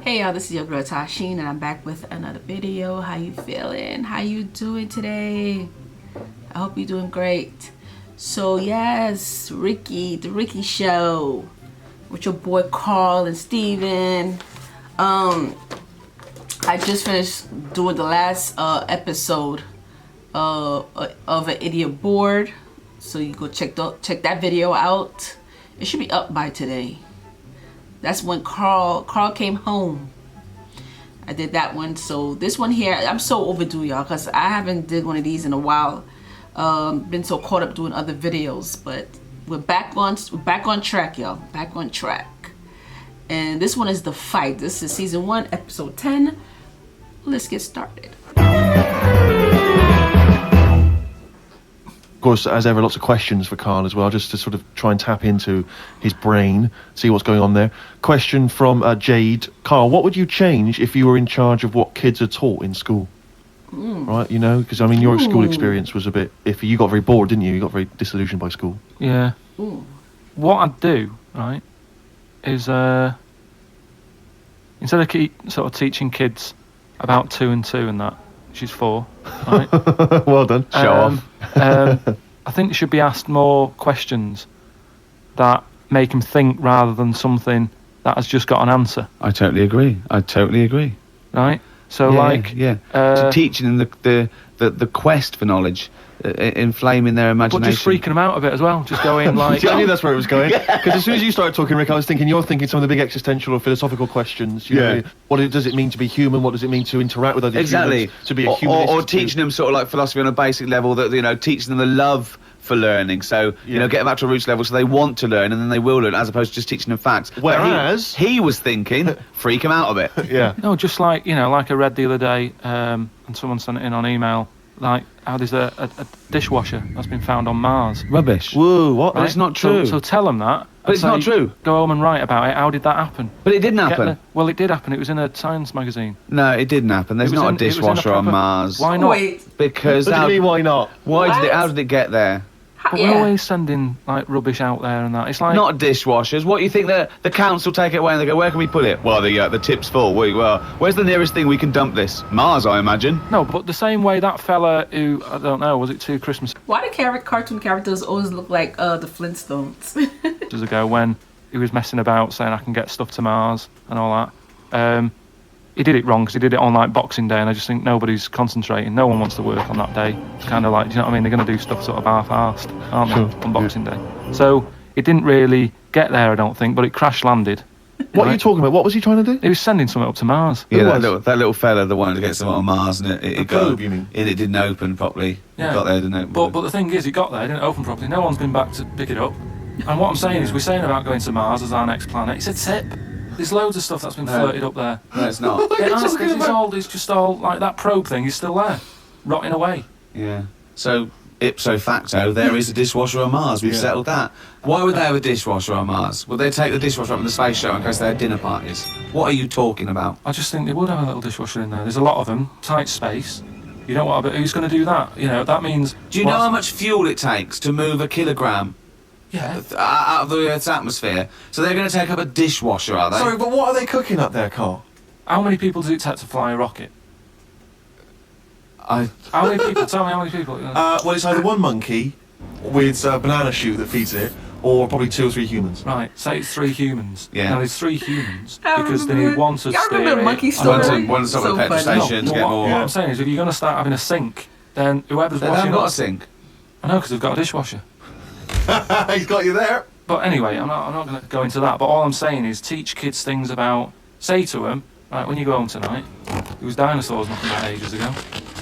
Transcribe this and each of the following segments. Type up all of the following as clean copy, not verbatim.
Hey y'all, this is your girl Tysheen and I'm back with another video. How you feeling? How you doing today? I hope you're doing great. So yes, Ricky, the Ricky Show with your boy Carl and Steven. I just finished doing the last episode of an idiot board. So you go check that video out. It should be up by today. That's when Carl came home. I did that one. So this one here, I'm so overdue, y'all, because I haven't did one of these in a while. Been so caught up doing other videos, but we're back on track, y'all. Back on track. And this one is The Fight. This is season 1, episode 10. Let's get started. Of course, as ever, lots of questions for Carl as well, just to sort of try and tap into his brain, see what's going on there. Question from Jade. Carl, what would you change if you were in charge of what kids are taught in school? Right, you know, because I mean, your school experience was a bit iffy. You got very bored, didn't you? You got very disillusioned by school. Yeah. What I'd do, right, is instead of sort of teaching kids about 2 and 2 and that, she's 4, right? Well done. Show off. I think they should be asked more questions that make them think rather than something that has just got an answer. I totally agree. Right? So to teaching them the quest for knowledge, inflaming their imagination. But just freaking them out a bit as well. Just going like... I knew that's where it was going. Because as soon as you started talking, Rick, I was thinking you're thinking some of the big existential or philosophical questions. You know, does it mean to be human? What does it mean to interact with other humans? To be a human. Or teaching them sort of like philosophy on a basic level, that, you know, teaching them the love for learning. So, you know, get them back to a roots level so they want to learn and then they will learn, as opposed to just teaching them facts. Whereas... He was thinking, freak them out a bit. Yeah. No, just like, you know, like I read the other day, and someone sent it in on email, like how there's a dishwasher that's been found on Mars. Rubbish. Whoa, what? Right? It's not true. So tell them that. But it's not true. Go home and write about it. How did that happen? But it didn't happen. Well, it did happen. It was in a science magazine. No, it didn't happen. There's not a dishwasher on Mars. Why not? Wait. Because... What do you mean, why not? How did it get there? But we're always sending like rubbish out there and that. It's like... Not dishwashers. What, you think the council take it away and they go, where can we put it? Well, the tip's full. Well, where's the nearest thing we can dump this? Mars, I imagine. No, but the same way that fella who, I don't know, was it 2 Christmas... Why do cartoon characters always look like the Flintstones? ...years ago when he was messing about saying I can get stuff to Mars and all that. He did it wrong because he did it on like Boxing Day, and I just think nobody's concentrating. No one wants to work on that day. It's kind of like, do you know what I mean? They're going to do stuff sort of half-arsed, aren't they, on Boxing Day? So it didn't really get there, I don't think, but it crash-landed. What are you talking about? What was he trying to do? He was sending something up to Mars. Yeah, that little fella that wanted to get something on Mars, and it probe, you mean? It didn't open properly. Yeah. It got there, didn't it? But the thing is, it got there, it didn't open properly. No one's been back to pick it up. And what I'm saying is, we're saying about going to Mars as our next planet. It's a tip. There's loads of stuff that's been flirted up there. No, it's not. It's just all like that probe thing is still there, rotting away. Yeah. So, ipso facto, there is a dishwasher on Mars. We've settled that. Why would they have a dishwasher on Mars? Would they take the dishwasher up in the space shuttle in case they had dinner parties? What are you talking about? I just think they would have a little dishwasher in there. There's a lot of them, tight space. You don't want to, but who's going to do that? You know, that means... Do you know how much fuel it takes to move a kilogram? Yeah. Out of the Earth's atmosphere. So they're going to take up a dishwasher, are they? Sorry, but what are they cooking up there, Carl? How many people does it take to fly a rocket? How many people? Tell me how many people. Well, it's either one monkey with a banana shoot that feeds it, or probably 2 or 3 humans. Right, say it's 3 humans. Yeah. Now there's 3 humans because they need one to steer it. I remember monkey story. One to stop at the petrol station to get more. What I'm saying is, if you're going to start having a sink, then whoever's washing up... They haven't got a sink. I know, because they've got a dishwasher. He's got you there. But anyway, I'm not going to go into that. But all I'm saying is, teach kids things about... Say to them, right, when you go home tonight, there was dinosaurs knocking about ages ago.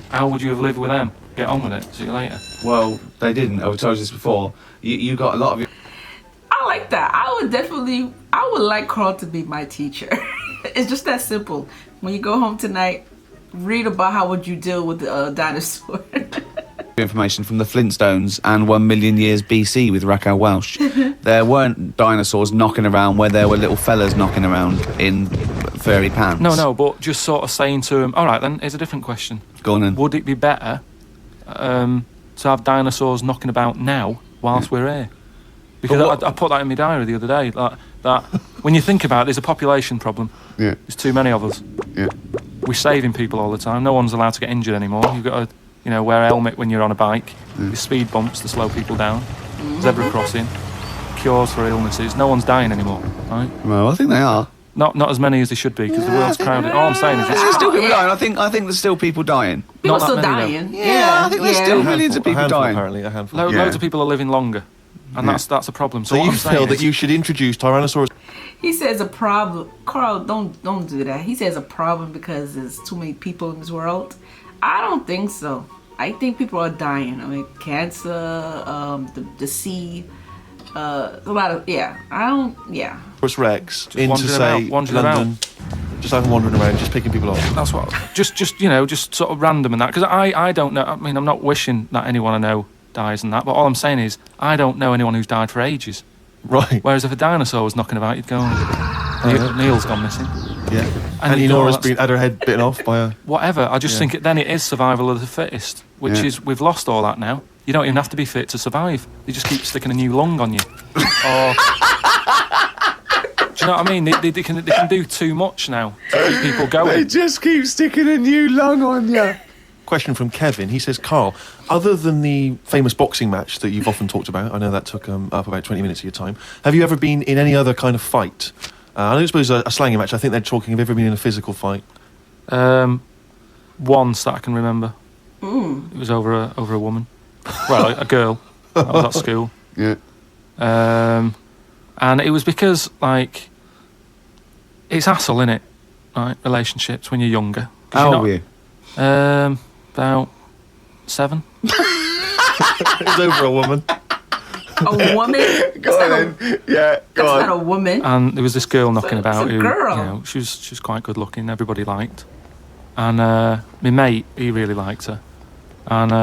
How would you have lived with them? Get on with it. See you later. Well, they didn't. I've told you this before. You got a lot of your... I like that. I would like Carl to be my teacher. It's just that simple. When you go home tonight, read about how would you deal with the dinosaur. Information from the Flintstones and 1 million years BC with Raquel Welch. There weren't dinosaurs knocking around where there were little fellas knocking around in furry pants. No, but just sort of saying to him, all right then, here's a different question. Go on then. Would it be better to have dinosaurs knocking about now whilst we're here? Because I put that in my diary the other day. That when you think about it, there's a population problem. Yeah. There's too many of us. Yeah. We're saving people all the time. No one's allowed to get injured anymore. You've got to, wear a helmet when you're on a bike. There's speed bumps to slow people down. Zebra crossing. Cures for illnesses. No one's dying anymore, right? Well, I think they are. Not as many as they should be because the world's crowded. All I'm saying is There's still people dying. I think there's still people dying. People Not that still many, dying. Yeah, I think there's still millions of people dying. Apparently, a handful. loads of people are living longer, and Yeah. that's a problem. So what you I'm saying feel that is- you should introduce Tyrannosaurus? He says a problem. Carl, don't do that. He says a problem because there's too many people in this world. I don't think so. I think people are dying. I mean, cancer, the sea, a lot of Rex into wandering say about, wandering London, just like wandering around, just picking people off. That's what. Just sort of random and that. Because I don't know. I mean, I'm not wishing that anyone I know dies and that. But all I'm saying is, I don't know anyone who's died for ages. Right. Whereas if a dinosaur was knocking about, you'd go, Neil's gone missing. Yeah. And And you go, Nora's that's- had her head bitten off by a. Whatever. I just Yeah. think then it is survival of the fittest, which Yeah. is we've lost all that now. You don't even have to be fit to survive. They just keep sticking a new lung on you. Or, do you know what I mean? They can do too much now to keep people going. just keep sticking a new lung on you. Question from Kevin. He says, Carl, other than the famous boxing match that you've often talked about, I know that took up about 20 minutes of your time, have you ever been in any other kind of fight? I don't suppose a slangy match. I think they're talking, have you ever been in a physical fight? Once that I can remember. It was over a woman. Well, a girl. I was at school. Yeah. And it was because, like, it's hassle, innit? Right, relationships when you're younger. 'Cause How you're old were you? About 7. It was over a woman. A woman. Go on then. Yeah, go That's on. not a woman. And there was this girl knocking about a who, girl. she was quite good looking. Everybody liked. And my mate, he really liked her. And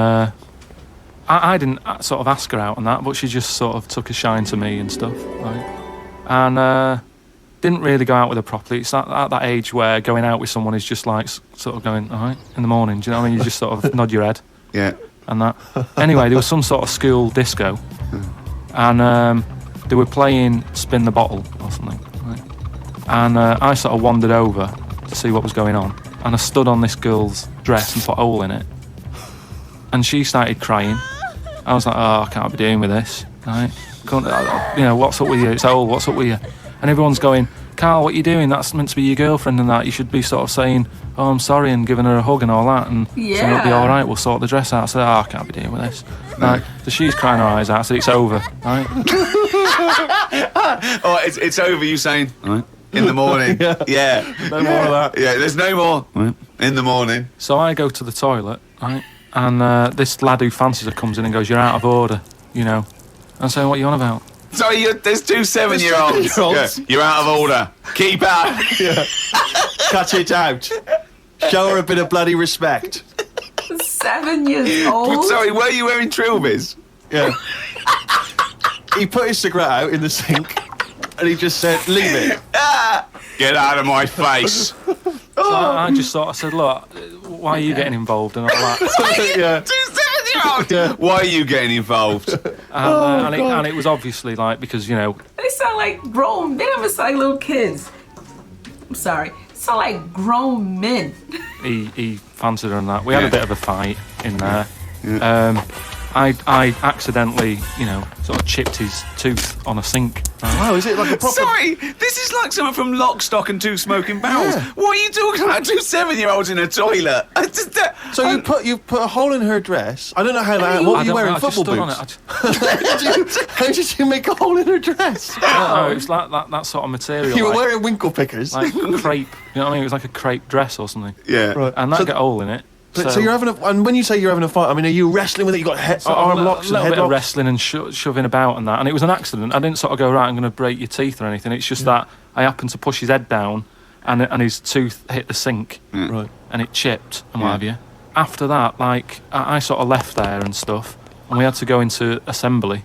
I didn't sort of ask her out on that, but she just sort of took a shine to me and stuff. Right? And didn't really go out with her properly. It's at that age where going out with someone is just like sort of going, all right, in the morning. Do you know what I mean? You just sort of nod your head Yeah. and that. Anyway, there was some sort of school disco. And they were playing Spin the Bottle or something. Right? And I sort of wandered over to see what was going on. And I stood on this girl's dress and put a hole in it. And she started crying. I was like, oh, I can't be doing with this. Right? What's up with you? It's old, what's up with you? And everyone's going, Carl, what are you doing? That's meant to be your girlfriend and that. You should be sort of saying, oh, I'm sorry, and giving her a hug and all that. And saying it'll be Yeah. all right, we'll sort the dress out. I said, oh, I can't be dealing with this. Right? So she's crying her eyes out. I said, it's over. Right? Oh, it's over, you saying? Right. In the morning. Yeah. No more of that. Yeah, there's no more. Right. In the morning. So I go to the toilet, right? And this lad who fancies her comes in and goes, you're out of order, I'm saying, what are you on about? Sorry, there's 2 7-year-olds. seven-year-olds. Yeah, you're out of order. Keep out. Cut it out. Show her a bit of bloody respect. 7 years old. Sorry, were you wearing trilbies? Yeah. He put his cigarette out in the sink and he just said, leave it. Get out of my face. So I just sort of said, look, why are you getting involved and all that? Yeah. 2 7-year-olds. Why are you getting involved? And it was obviously like, because, They sound like grown. They never sound like little kids. I'm sorry. They sound like grown men. he fancied her and that. We had a bit of a fight in there. I accidentally, sort of chipped his tooth on a sink. Right? Wow, is it like a proper... Sorry, this is like someone from Lock, Stock and 2 Smoking Barrels. Yeah. What are you talking about? 2 7-year-olds in a toilet. So you put a hole in her dress. I don't know how that... What were you wearing? I just Football stood on boots? it. How did you make a hole in her dress? No, it was like that sort of material. You were like, wearing winkle pickers. like crepe. You know what I mean? It was like a crepe dress or something. Yeah. Right. And that So- got a hole in it. So you're having and when you say you're having a fight, I mean, are you wrestling with it? You got arm locks a and little bit headlocks? of wrestling and shoving about and that. And it was an accident. I didn't sort of go, right, I'm going to break your teeth or anything. It's just that I happened to push his head down and his tooth hit the sink Right. and it chipped and what have you. After that, like, I sort of left there and stuff and we had to go into assembly.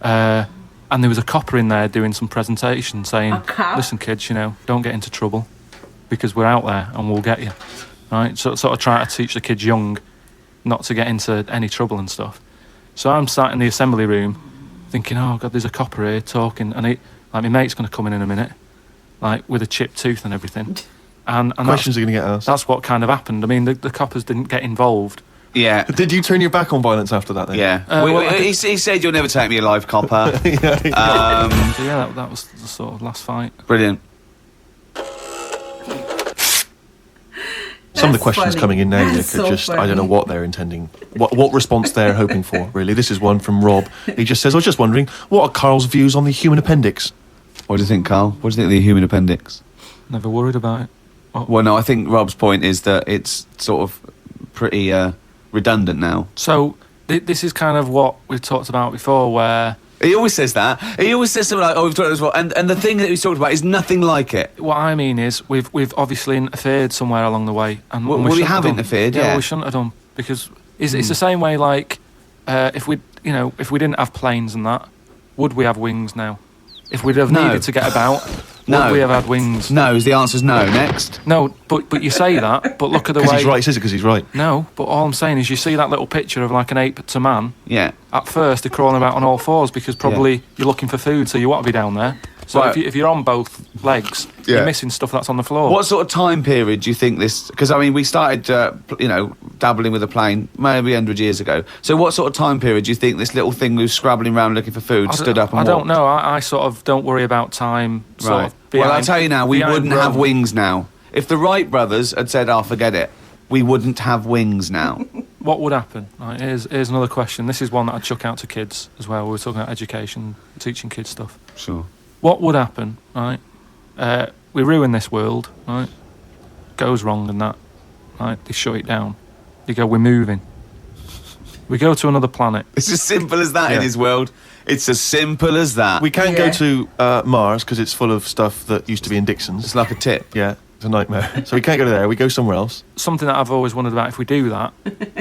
And there was a copper in there doing some presentation saying, A cop? listen, kids, don't get into trouble because we're out there and we'll get you. Right, so sort of try to teach the kids young not to get into any trouble and stuff. So I'm sat in the assembly room thinking, oh God, there's a copper here talking, and like my mate's going to come in a minute, like with a chipped tooth and everything. And Questions are going to get asked. That's what kind of happened. I mean, the coppers didn't get involved. Yeah. Did you turn your back on violence after that then? Yeah. He said, "You'll never take me alive, copper." So yeah, that was the sort of last fight. Brilliant. Some of the questions funny. coming in now, That's Nick, so are just, I funny. don't know what they're intending, what response they're hoping for, really. This is one from Rob. He just says, I was just wondering, what are Carl's views on the human appendix? What do you think, Carl? What do you think of the human appendix? Never worried about it. Well, no, I think Rob's point is that it's sort of pretty redundant now. So this is kind of what we've talked about before, where He always says that. He always says something like, "Oh, we've talked about this before," and the thing that he's talked about is nothing like it. what I mean is we've obviously interfered somewhere along the way, and Well, and we shouldn't have done. interfered, Yeah, yeah. we shouldn't have done, because it's the same way. Like if we didn't have planes and that, would we have wings now? If we'd have No. needed to get about, No. would we have had wings? No, the answer's no. Next. No, but you say that, but look at the Because way. he's right, he says it because he's right. No, but all I'm saying is you see that little picture of like an ape to man. Yeah. At first, they're crawling about on all fours because probably you're looking for food, so you want to be down there. So Right. if you're on both legs, Yeah. you're missing stuff that's on the floor. What sort of time period do you think this? Because I mean, we started, dabbling with a plane maybe 100 years ago. So what sort of time period do you think this little thing who's scrabbling around looking for food stood up and I don't walked? know. I sort of don't worry about time. Sort Right. of Well, I'll behind- tell you now, we behind wouldn't have Rome. wings now. If the Wright brothers had said, "Oh, forget it," we wouldn't have wings now. What would happen? Right, here's another question. This is one that I'd chuck out to kids as well. We were talking about education, teaching kids stuff. Sure. What would happen, right? We ruin this world, right? Goes wrong and that, right? They shut it down. They go, we're moving. We go to another planet. It's as simple as that in Yeah. his world. It's as simple as that. We can't Yeah. go to Mars because it's full of stuff that used to be in Dixon's. It's like a tip. Yeah, it's a nightmare. So we can't go there, we go somewhere else. Something that I've always wondered about, if we do that,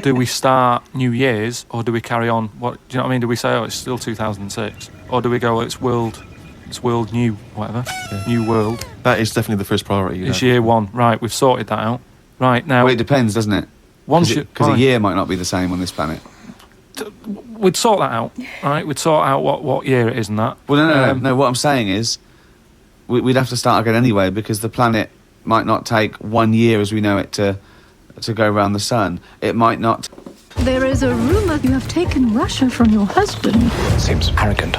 do we start New Year's or do we carry on? What do you know what I mean? Do we say, oh, it's still 2006? Or do we go, it's world new, whatever, new world. That is definitely the first priority. It's year one. Right, we've sorted that out. Right, now, Well, it depends, doesn't it? once Because a year might not be the same on this planet. we'd sort that out, right? We'd sort out what year it is and that. Well, no. What I'm saying is, we'd have to start again anyway because the planet might not take 1 year as we know it to go around the sun. It might not. There is a rumor you have taken Russia from your husband. Seems arrogant.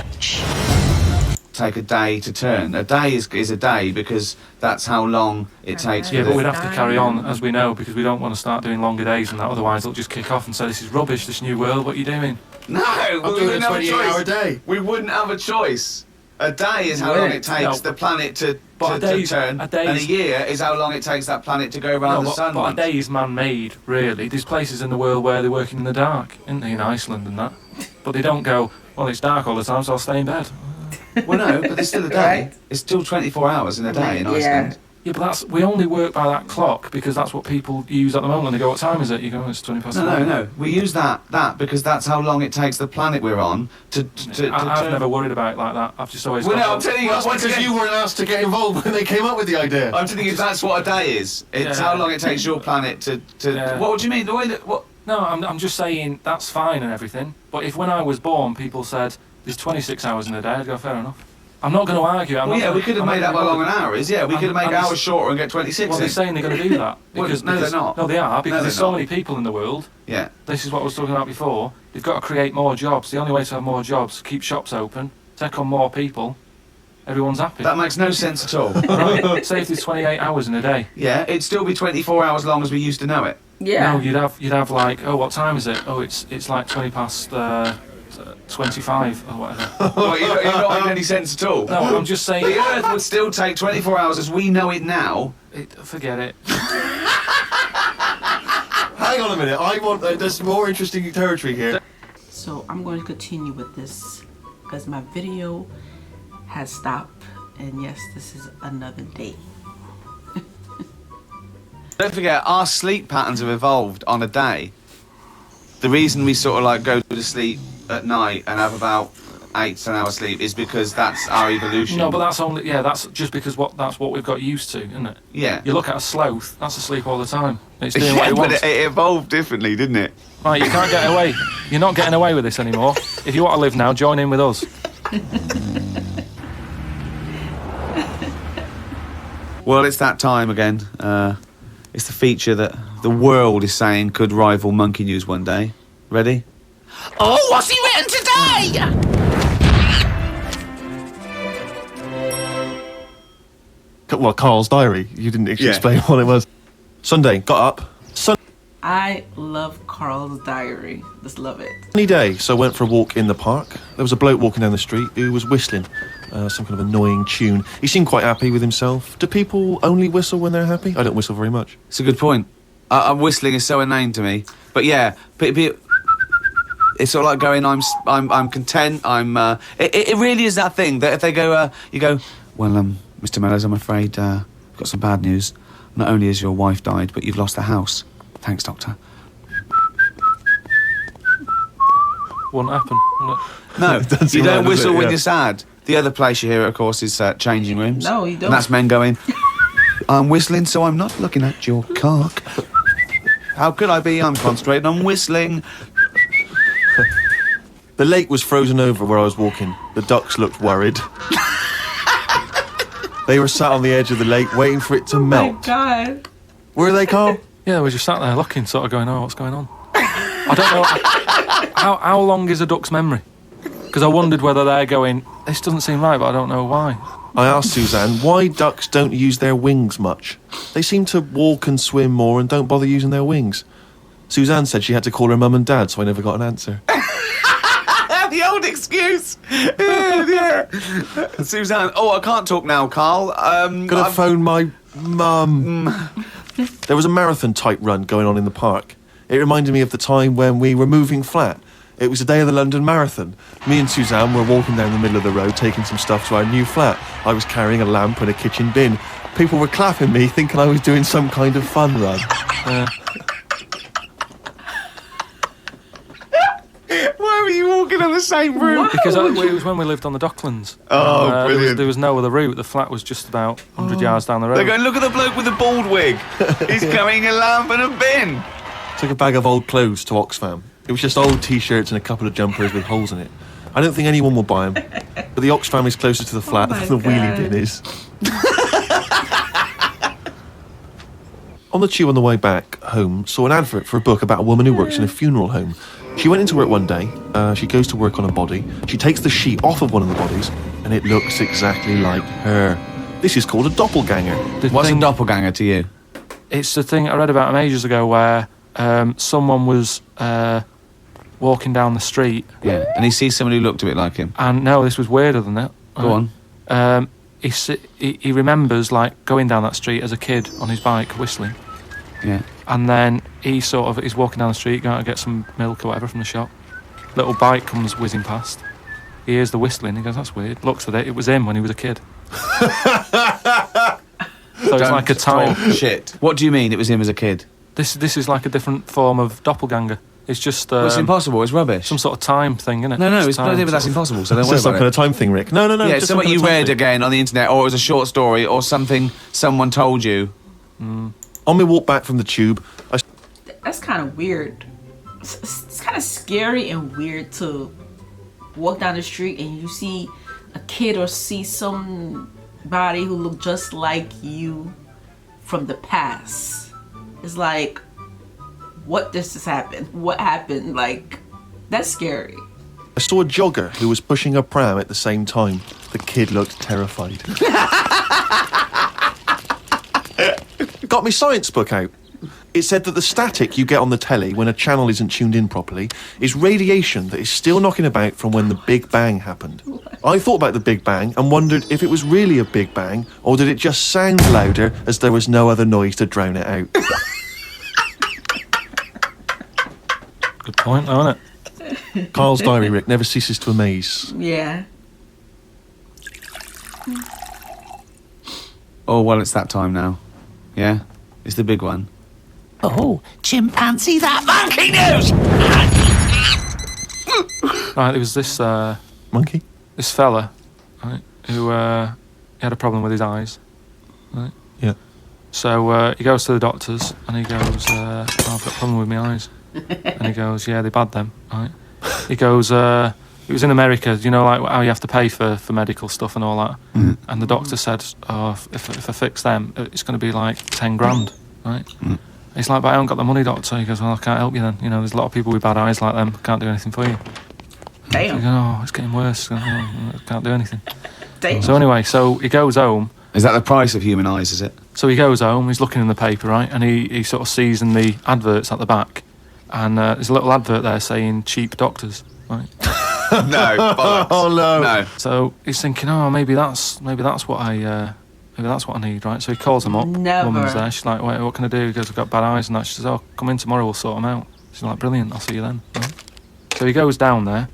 Take a day to turn. A day is a day because that's how long it takes. Yeah, for but the- we'd have to carry on, as we know, because we don't want to start doing longer days and that. Otherwise, they'll just kick off and say, this is rubbish, this new world, what are you doing? No, we wouldn't have a choice. day. We wouldn't have a choice. A day is how long it takes No. the planet to But a day's- turn, a day's- and a year is how long it takes that planet to go around the sun. but a once. day is man-made, really. There's places in the world where they're working in the dark, isn't there, in Iceland and that. But they don't go, well, it's dark all the time, so I'll stay in bed. Well, no, but there's still a day. Right. It's still 24 hours in a day in Yeah. Iceland. Yeah, but we only work by that clock because that's what people use at the moment. They go, what time is it? You go, it's 20 past No, 4. no. We use that because that's how long it takes the planet we're on to I've turn. never worried about it like that. I've just always Well, no, gone, I'm telling you, once again, weren't asked to get involved when they came up with the idea. I'm telling you, that's what a day is. It's Yeah. how long it takes your planet to. Yeah. What do you mean? The way that what? No, I'm just saying that's fine and everything. But if when I was born, people said there's 26 hours in a day, I'd go, fair enough. I'm not going to argue. Well, yeah, we could have made that how long an hour is. Yeah, we could have made I'm hours shorter and get 26 Well, they're in. saying they're going to do that. Well, Because, no, they're because- not. No, they are, because No, there's they're so not. many people in the world. Yeah. This is what I was talking about before. They've got to create more jobs. The only way to have more jobs, keep shops open, take on more people. Everyone's happy. That makes no sense at all. Right? Say if there's 28 hours in a day. Yeah, it'd still be 24 hours long as we used to know it. Yeah. No, you'd have like, oh, what time is it? Oh, it's like 20 past 25 or whatever. Well, you're not making any sense at all. No, I'm just saying. The Earth would still take 24 hours as we know it now. Forget it. Hang on a minute, I want. There's more interesting territory here. So I'm going to continue with this because my video has stopped, and yes, this is another day. Don't forget, our sleep patterns have evolved on a day. The reason we sort of like go to sleep at night and have about 8-10 hours sleep is because that's our evolution. No, but that's just because that's what we've got used to, isn't it? Yeah. You look at a sloth, that's asleep all the time. It's doing what Yeah, it but wants. it evolved differently, didn't it? Right, you can't get away. You're not getting away with this anymore. If you want to live now, join in with us. Well, it's that time again. It's the feature that the world is saying could rival Monkey News one day. Ready? Oh, what's he written today? Well, Carl's diary. You didn't actually explain what it was. Sunday, got up. I love Carl's diary. Just love it. Sunny day, so I went for a walk in the park. There was a bloke walking down the street who was whistling some kind of annoying tune. He seemed quite happy with himself. Do people only whistle when they're happy? I don't whistle very much. It's a good point. Whistling is so inane to me. But yeah, it's sort of like going, I'm content. It really is that thing that if they go, you go, well, Mr. Mellors, I'm afraid I've got some bad news. Not only has your wife died, but you've lost the house. Thanks, Doctor. Wouldn't happen. No, Doesn't you seem don't right, does whistle it? when Yeah. you're sad. The other place you hear it, of course, is changing rooms. No, you don't. And that's men going, I'm whistling, so I'm not looking at your cock. How could I be? I'm concentrating on whistling. The lake was frozen over where I was walking. The ducks looked worried. They were sat on the edge of the lake waiting for it to Oh my melt. God. Were they, Carl? Yeah, we just sat there looking, sort of going, oh, what's going on? I don't know. How long is a duck's memory? Because I wondered whether they're going, this doesn't seem right, but I don't know why. I asked Suzanne why ducks don't use their wings much. They seem to walk and swim more and don't bother using their wings. Suzanne said she had to call her mum and dad, so I never got an answer. The old excuse. Yeah. Suzanne, I can't talk now, Carl. Gotta phone my mum. There was a marathon type run going on in the park. It reminded me of the time when we were moving flat. It was the day of the London Marathon. Me and Suzanne were walking down the middle of the road taking some stuff to our new flat. I was carrying a lamp and a kitchen bin. People were clapping me, thinking I was doing some kind of fun run. Why were you walking on the same route? Because it was when we lived on the Docklands. Oh, brilliant. There was no other route. The flat was just about 100 yards down the road. They're going, look at the bloke with the bald wig. He's carrying a lamp and a bin. Took a bag of old clothes to Oxfam. It was just old T-shirts and a couple of jumpers with holes in it. I don't think anyone will buy them, but the Oxfam is closer to the flat my than the wheelie God. bin is. On the tube on the way back home, saw an advert for a book about a woman who works in a funeral home. She went into work one day, she goes to work on a body, she takes the sheet off of one of the bodies, and it looks exactly like her. This is called a doppelganger. What's a doppelganger to you? It's the thing I read about him ages ago where someone was walking down the street. Yeah, and he sees someone who looked a bit like him. And no, this was weirder than that. Go on. He remembers like going down that street as a kid on his bike whistling, Yeah. and then he's walking down the street going to get some milk or whatever from the shop. Little bike comes whizzing past. He hears the whistling. He goes, "That's weird." Looks at it. It was him when he was a kid. So it's like a time. Talk shit. What do you mean it was him as a kid? This is like a different form of doppelganger. It's just Well, it's impossible. It's rubbish. some sort of time thing, isn't it? No, Just it's not time, but that's sort of- impossible, so don't It's worry just some about kind it. of time thing, Rick. No. Yeah, just it's some something kind you of time read thing. again on the internet, or it was a short story, or something someone told you. On my walk back from the tube, I That's kind of weird. It's kind of scary and weird to walk down the street and you see a kid or see somebody who look just like you from the past. It's like, what does this happen? What happened? Like, that's scary. saw a jogger who was pushing a pram at the same time. The kid looked terrified. Got my science book out. It said that the static you get on the telly when a channel isn't tuned in properly is radiation that is still knocking about from when the Big Bang happened. I thought about the Big Bang and wondered if it was really a Big Bang or did it just sound louder as there was no other noise to drown it out. Good point, though, isn't it? Carl's diary, Rick, never ceases to amaze. Yeah. Oh, well, it's that time now. Yeah? It's the big one. Oh, chimpanzee, that monkey news! Right, there was this Monkey? this fella, right, who he had a problem with his eyes. Right? Yeah. So he goes to the doctors and he goes, I've got a problem with my eyes. And he goes, yeah, they're bad then. Right? He goes, It was in America, you know, like how you have to pay for medical stuff and all that. And the doctor said, "Oh, if I fix them, it's going to be like 10 grand, right?" He's like, "But I haven't got the money, doctor." He goes, "Well, I can't help you then. You know, there's a lot of people with bad eyes like them. Can't do anything for you." Damn. He goes, "Oh, it's getting worse. I can't do anything." Damn. So anyway, so he goes home. Is that the price of human eyes, is it? So he goes home, he's looking in the paper, right? And he sort of sees in the adverts at the back. And there's a little advert there saying cheap doctors, right? No. Bollocks. Oh no. No. So he's thinking, oh, maybe that's what I need, right? So he calls them up. Never. Woman's there. She's like, wait, what can I do? He goes, I've got bad eyes and that. She says, oh, come in tomorrow, we'll sort them out. She's like, brilliant, I'll see you then. Right? So he goes down there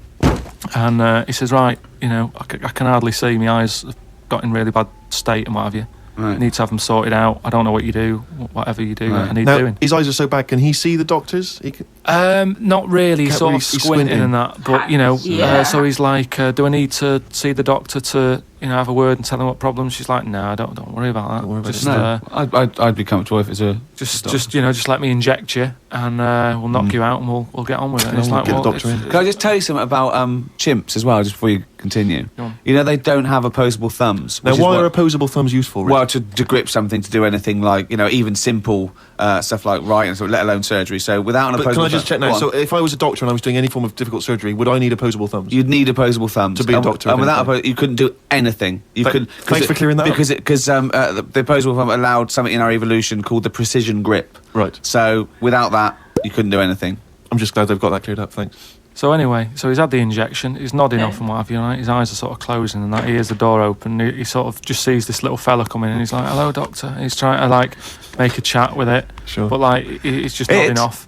and he says, right, you know, I can hardly see, my eyes have got in really bad state and what have you. Right. Need to have them sorted out. I don't know what you do, whatever you do, Right. I need Now, doing. his eyes are so bad. Can he see the doctors? Not really, Can't sort really- of he's squinting squinting. and that, but you know, Yeah. so he's like, do I need to see the doctor to, you know, have a word and tell him what problems? She's like, no, don't worry about that. Don't worry about just, it. I'd be comfortable if it's a... just you know, just let me inject you and we'll knock you out and we'll get on with it. And it's we'll like, get the well, doctor in. Can I just tell you something about chimps as well, just before you continue? Go on. You know, they don't have opposable thumbs. Now, which is why what- are opposable thumbs useful? Rick? Well, to grip something, to do anything like, you know, even simple stuff like writing, so let alone surgery. So without an but opposable can I just check thumb- now? Go So on. if I was a doctor and I was doing any form of difficult surgery, would I need opposable thumbs? You'd need opposable thumbs To be a And- doctor, and without eventually. you couldn't do anything. You Th- could. thanks for clearing that up. Because the opposable thumb allowed something in our evolution called the precision grip. Right. So without that, you couldn't do anything. I'm just glad they've got that cleared up. Thanks. So anyway, so he's had the injection, he's nodding off and what have you, right? His eyes are sort of closing and that, he hears the door open, he sort of just sees this little fella come in and he's like, hello doctor, and he's trying to like make a chat with it, Sure. but like, he's just nodding off.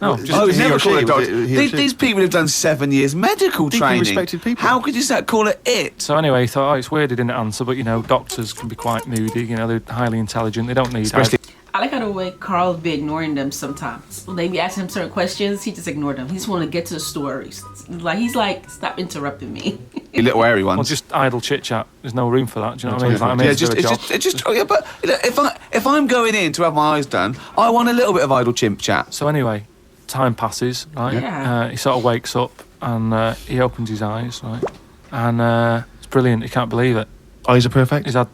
No, just, Oh, he never or call she, it a doctor. was it he or she? These people have done 7 years medical Deeply training. respected people. How could you call it it? so anyway, he thought, oh, it's weird he didn't answer, but you know, doctors can be quite moody, you know, they're highly intelligent, they don't need Especially- I like how the way Carl be ignoring them sometimes. When they be asking him certain questions, he just ignored them. He just want to get to the stories. He's like, stop interrupting me. You little airy ones. Well, just idle chit chat. There's no room for that. Do you know what I mean? It's like, I'm here Yeah, to do a job. it's just. Oh, yeah, but you know, if I'm going in to have my eyes done, I want a little bit of idle chimp chat. So anyway, time passes, right? Yeah. He sort of wakes up and he opens his eyes, right? And it's brilliant. He can't believe it. Eyes are perfect. He's had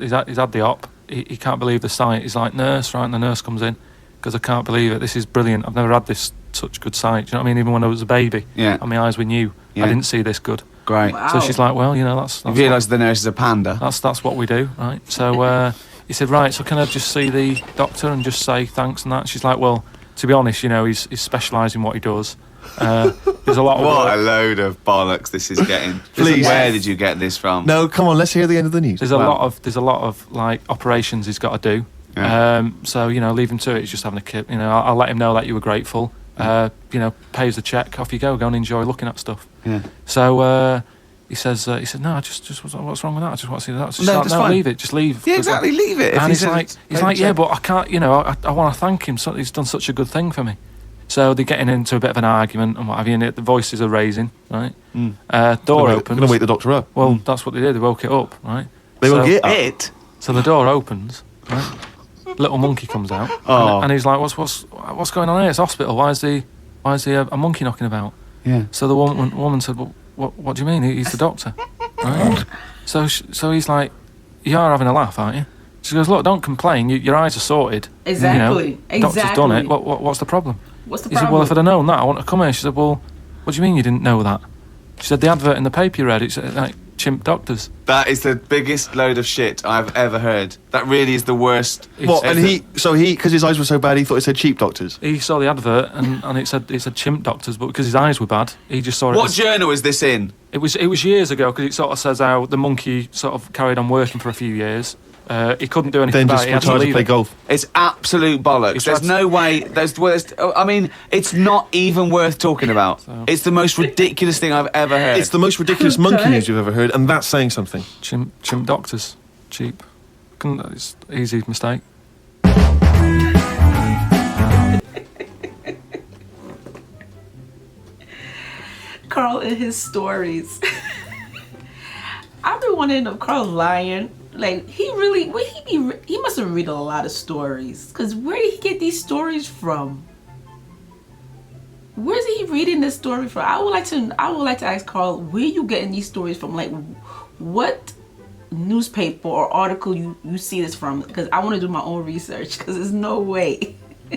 the op. He can't believe the sight. He's like, nurse, right? And the nurse comes in because I can't believe it. This is brilliant. I've never had this such good sight. Do you know what I mean? Even when I was a baby, Yeah. and my eyes were new, Yeah. I didn't see this good. Great. Wow. So she's like, well, you know, that's You what, realise the nurse is a panda. that's what we do, right? So he said, right, so can I just see the doctor and just say thanks and that? She's like, well, to be honest, you know, he's specialised in what he does. There's a lot of What a work. load of bollocks this is getting. Please. Where did you get this from? No, come on. Let's hear the end of the news. There's a Wow. lot of like operations he's got to do. Yeah. So you know, leave him to it. He's just having a kip. You know, I'll let him know that you were grateful. You know, pays the check. Off you go. Go and enjoy looking at stuff. Yeah. So he said, no, I just what's wrong with that? I just want to see that. She's No, like, that's no, fine. leave it. Just leave. Yeah, exactly. Leave it. If And he he's says like, it's yeah, check. but I can't. You know, I want to thank him. So he's done such a good thing for me. So they're getting into a bit of an argument and what have you. And the voices are raising, right? Door I'm opens. going to wake the doctor up. Well, that's what they did. They woke it up, right? They woke it up. It. So the door opens, right? Little monkey comes out, Oh. and he's like, "What's going on here? It's a hospital. Why is a monkey knocking about?" Yeah. So the woman said, "Well, what do you mean? He's the doctor, right?" So he's like, "You are having a laugh, aren't you?" She goes, "Look, don't complain. Your eyes are sorted. Exactly. You know, doctor's done it. Exactly. What's the problem?" What's the He said, problem? "Well, if I'd have known that, I wouldn't have come here." She said, "Well, what do you mean you didn't know that?" She said, "The advert in the paper you read, it's like chimp doctors." That is the biggest load of shit I've ever heard. That really is the worst. What? And because his eyes were so bad, he thought it said cheap doctors. He saw the advert and it said chimp doctors, but because his eyes were bad, he just saw it. What as- journal is this in? It was years ago because it sort of says how the monkey sort of carried on working for a few years. He couldn't do anything Then about just it. He had to retired to leave play it. golf. It's absolute bollocks. He's There's tried no way. I mean, it's not even worth talking about. It's the most ridiculous thing I've ever heard. It's the most ridiculous monkey news you've ever heard, and that's saying something. Chimp doctors, cheap. It's easy mistake. Carl and his stories. I've been wondering if Carl's lying. Like he must have read a lot of stories. Cause where did he get these stories from? where's he reading this story from? I would like to ask Carl, where you getting these stories from? Like, what newspaper or article you see this from? Because I want to do my own research, because there's no way. I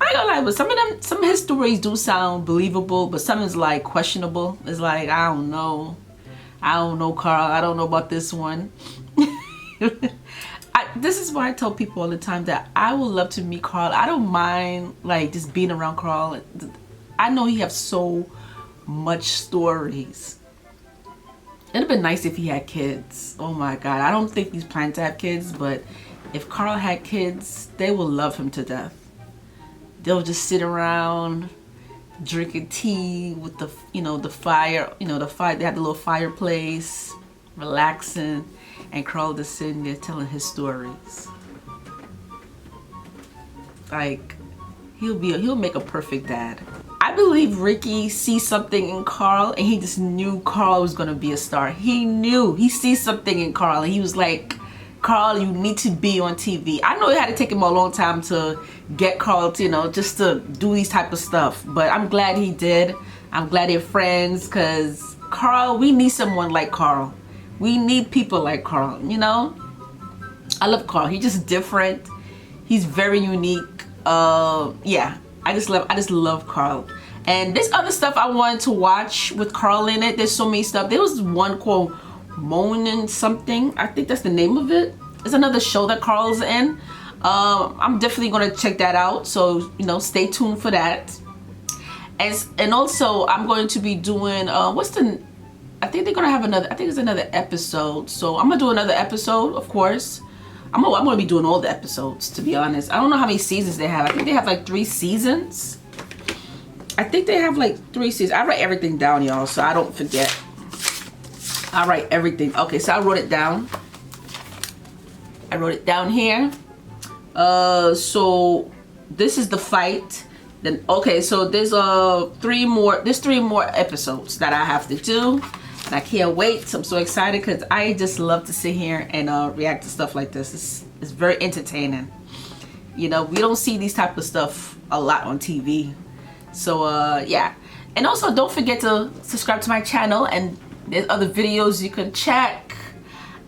ain't gonna lie, but some of his stories do sound believable, but some is like questionable. It's like, I don't know, Carl, I don't know about this one. This is why I tell people all the time that I would love to meet Carl. I don't mind like just being around Carl. I know he has so much stories. It'd have been nice if he had kids. Oh my God, I don't think he's planning to have kids, but if Carl had kids, they will love him to death. They'll just sit around drinking tea with the fire. They have the little fireplace, relaxing, and Carl just sitting there telling his stories. Like, he'll make a perfect dad. I believe Ricky sees something in Carl, and he just knew Carl was gonna be a star. He sees something in Carl, and he was like, Carl, you need to be on TV. I know it had to take him a long time to get Carl to, just to do these type of stuff, but I'm glad he did. I'm glad they're friends, because Carl, we need someone like Carl. We need people like Carl, I love Carl. He's just different. He's very unique. Yeah, I just love Carl. And there's other stuff I wanted to watch with Carl in it. There's so many stuff. There was one called Moaning Something. I think that's the name of it. It's another show that Carl's in. I'm definitely gonna check that out. So stay tuned for that. And also I'm going to be doing I think they're gonna have another. I think it's another episode. So I'm gonna do another episode, of course. I'm gonna be doing all the episodes, to be honest. I don't know how many seasons they have. I think they have like 3 seasons. I think they have like 3 seasons. I write everything down, y'all, so I don't forget. I write everything. Okay, so I wrote it down. I wrote it down here. So this is the fight. Then so there's 3 more episodes that I have to do. And I can't wait. I'm so excited because I just love to sit here and react to stuff like this. It's very entertaining. We don't see these type of stuff a lot on TV. So yeah. And also don't forget to subscribe to my channel, and there's other videos you can check.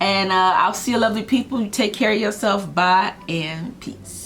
And I'll see you lovely people. You take care of yourself. Bye and peace.